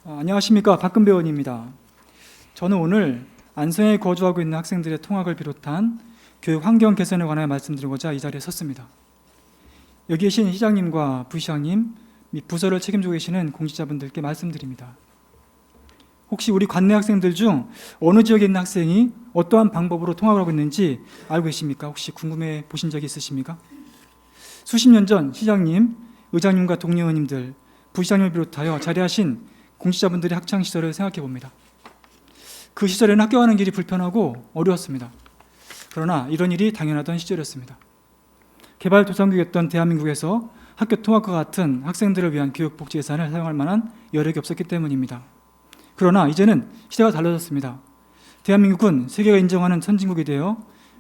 안녕하십니까, 박근배원입니다. 저는 오늘 안성에 거주하고 있는 학생들의 통학을 비롯한 교육 환경 개선에 관하여 말씀드리고자 이 자리에 섰습니다. 여기 계신 시장님과 부시장님 및 부서를 책임지고 계시는 공직자분들께 말씀드립니다. 혹시 우리 관내 학생들 중 어느 지역에 있는 학생이 어떠한 방법으로 통학을 하고 있는지 알고 계십니까? 혹시 궁금해 보신 적이 있으십니까? 수십 년 전 시장님, 의장님과 동료님들, 부시장님을 비롯하여 자리하신 공직자분들의 학창시절을 생각해 봅니다. 그 시절에는 학교 가는 길이 불편하고 어려웠습니다. 그러나 이런 일이 당연하던 시절이었습니다. 개발도상국이었던 대한민국에서 학교 통학과 같은 학생들을 위한 교육복지 예산을 사용할 만한 여력이 없었기 때문입니다. 그러나 이제는 시대가 달라졌습니다. 대한민국은 세계가 인정하는 선진국이 되어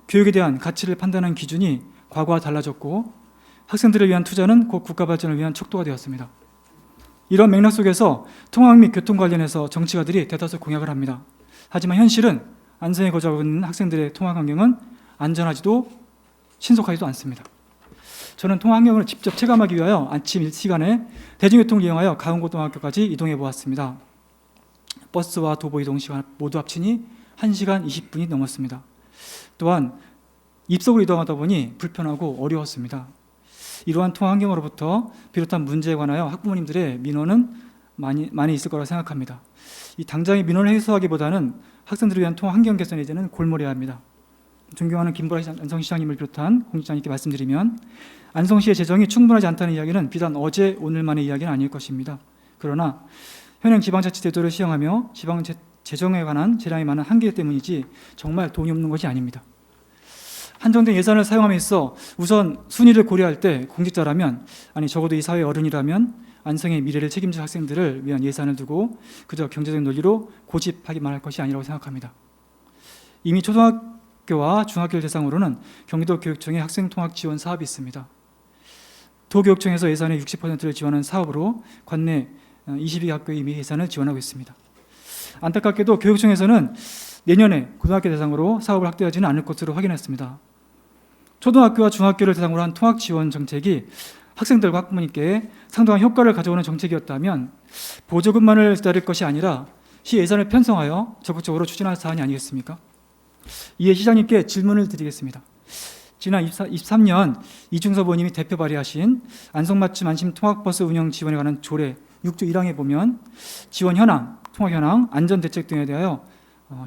교육에 대한 가치를 판단하는 기준이 과거와 달라졌고 학생들을 위한 투자는 곧 국가 발전을 위한 척도가 되었습니다. 이런 맥락 속에서 통학 및 교통 관련해서 정치가들이 대다수 공약을 합니다. 하지만 현실은 안성에 거주하고 있는 학생들의 통학 환경은 안전하지도 신속하지도 않습니다. 저는 통학 환경을 직접 체감하기 위하여 아침 1시간에 대중교통을 이용하여 가운고등학교까지 이동해 보았습니다. 버스와 도보 이동 시간 모두 합치니 1시간 20분이 넘었습니다. 또한 입석으로 이동하다 보니 불편하고 어려웠습니다. 이러한 통학 환경으로부터 비롯한 문제에 관하여 학부모님들의 민원은 많이 있을 거라고 생각합니다. 이 당장의 민원을 해소하기보다는 학생들을 위한 통학 환경 개선에 이제는 골몰해야 합니다. 존경하는 김보라 안성시장님을 비롯한 공직자님께 말씀드리면 안성시의 재정이 충분하지 않다는 이야기는 비단 어제 오늘만의 이야기는 아닐 것입니다. 그러나 현행 지방자치 제도를 시행하며 지방 재정에 관한 재량이 많은 한계 때문이지 정말 돈이 없는 것이 아닙니다. 한정된 예산을 사용함에 있어 우선 순위를 고려할 때 공직자라면, 아니 적어도 이 사회의 어른이라면 안성의 미래를 책임질 학생들을 위한 예산을 두고 그저 경제적 논리로 고집하기만 할 것이 아니라고 생각합니다. 이미 초등학교와 중학교를 대상으로는 경기도 교육청의 학생통학 지원 사업이 있습니다. 도교육청에서 예산의 60%를 지원하는 사업으로 관내 22개 학교에 이미 예산을 지원하고 있습니다. 안타깝게도 교육청에서는 내년에 고등학교 대상으로 사업을 확대하지는 않을 것으로 확인했습니다. 초등학교와 중학교를 대상으로 한 통학 지원 정책이 학생들과 학부모님께 상당한 효과를 가져오는 정책이었다면 보조금만을 기다릴 것이 아니라 시 예산을 편성하여 적극적으로 추진할 사안이 아니겠습니까? 이에 시장님께 질문을 드리겠습니다. 지난 23년 이중섭 의원님이 대표 발의하신 안성맞춤 안심 통학버스 운영 지원에 관한 조례 6조 1항에 보면 지원 현황, 통학 현황, 안전대책 등에 대하여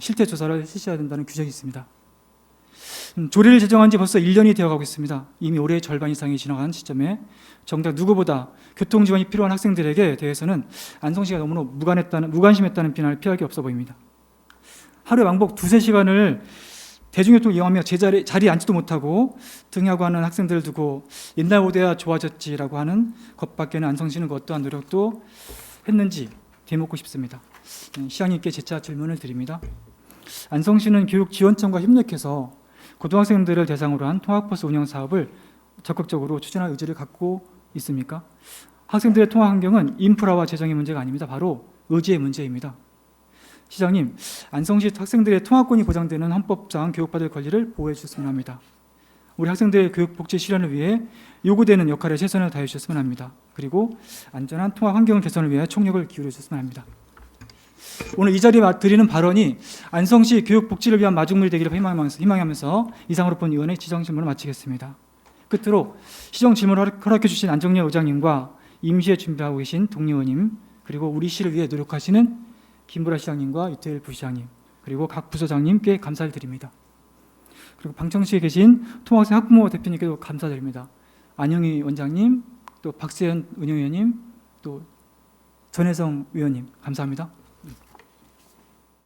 실태조사를 실시해야 된다는 규정이 있습니다. 조례를 제정한 지 벌써 1년이 되어가고 있습니다. 이미 올해 절반 이상이 지나간 시점에 정작 누구보다 교통지원이 필요한 학생들에게 대해서는 안성시가 너무나 무관심했다는 비난을 피할 게 없어 보입니다. 하루에 왕복 2~3시간을 대중교통을 이용하며 자리에 앉지도 못하고 등하고 하는 학생들을 두고 옛날보다 좋아졌지라고 하는 것밖에는 안성시는 어떠한 노력도 했는지 되묻고 싶습니다. 시장님께 재차 질문을 드립니다. 안성시는 교육지원청과 협력해서 고등학생들을 대상으로 한 통학버스 운영 사업을 적극적으로 추진할 의지를 갖고 있습니까? 학생들의 통학 환경은 인프라와 재정의 문제가 아닙니다. 바로 의지의 문제입니다. 시장님, 안성시 학생들의 통학권이 보장되는 헌법상 교육받을 권리를 보호해 주셨으면 합니다. 우리 학생들의 교육복지 실현을 위해 요구되는 역할에 최선을 다해 주셨으면 합니다. 그리고 안전한 통학 환경 개선을 위해 총력을 기울여 주셨으면 합니다. 오늘 이 자리에 드리는 발언이 안성시 교육복지를 위한 마중물이 되기를 희망하면서 이상으로 본 의원의 지정 질문을 마치겠습니다. 끝으로 시정 질문을 허락해 주신 안정렬 의장님과 임시에 준비하고 계신 동료 의원님, 그리고 우리 시를 위해 노력하시는 김보라 시장님과 유태일 부시장님, 그리고 각 부서장님께 감사를 드립니다. 그리고 방청시에 계신 통학생 학부모 대표님께도 감사드립니다. 안영희 원장님, 또 박세현 은영위원님, 또 전혜성 위원님, 감사합니다.